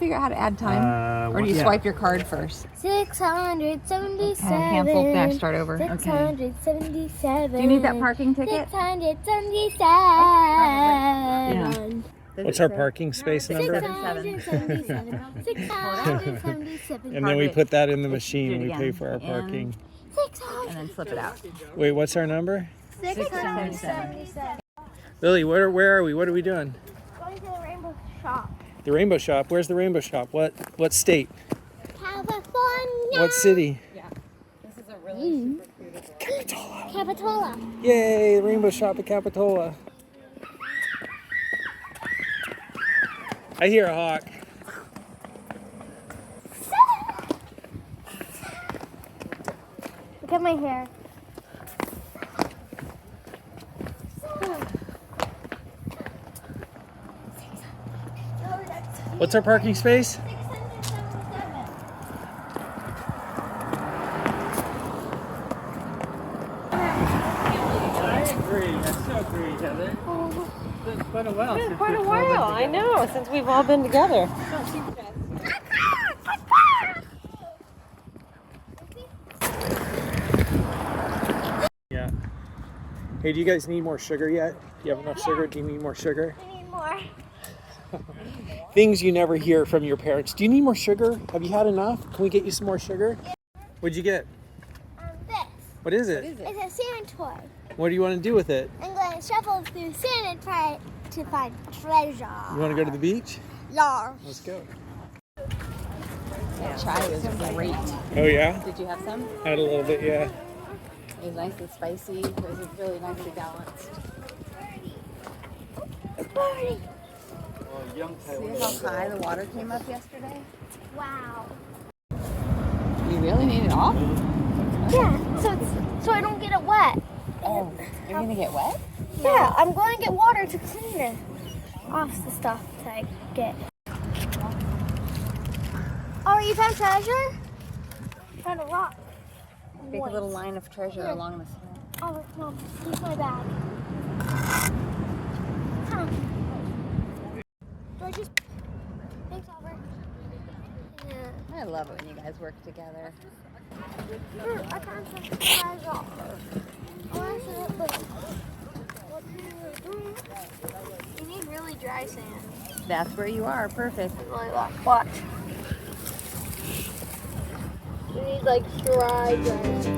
figure out how to add time? Or do you swipe your card first? 677. Cancel, back, start over. 677. Do you need that parking ticket? 677. Yeah. What's our parking space number? 677. 677. And then we put that in the machine and we again. pay for our parking. 677. And then flip it out. Wait, what's our number? 677. Lily, where are we? What are we doing? Going to the rainbow shop. The Rainbow Shop. Where's the Rainbow Shop? What state? California. What city? Yeah. This is a really Capitola. Capitola. Yay, the Rainbow Shop at Capitola. I hear a hawk. Look at my hair. What's our parking space? 677. That's so great, Heather. It's been a while. It's quite a while, I know, since we've all been together. Yeah. Hey, do you guys need more sugar yet? Do you have enough sugar? Do you need more sugar? I need more. Things you never hear from your parents. Do you need more sugar? Have you had enough? Can we get you some more sugar? What'd you get? This. What is it? It's a sand toy. What do you want to do with it? I'm going to shuffle through sand and try to find treasure. You want to go to the beach? Yeah. Let's go. That chai was great. Oh yeah? Did you have some? Had a little bit, yeah. It was nice and spicy. It was really nicely balanced. Birdie. See how high the water came up yesterday? Wow. You really need it off? Yeah, so I don't get it wet. Oh, you're gonna get wet? Yeah, I'm going to get water to clean it off the stuff that I get. Oh, you found treasure? Found a rock. Make a little line of treasure along the sand. Oh, Mom, here's my bag. Huh. Do I just... Thanks, Albert. Yeah. I love it when you guys work together. I found some treasure. I want to see it, but... You need really dry sand. That's where you are. Perfect. Really long. Watch. You need like dry sand.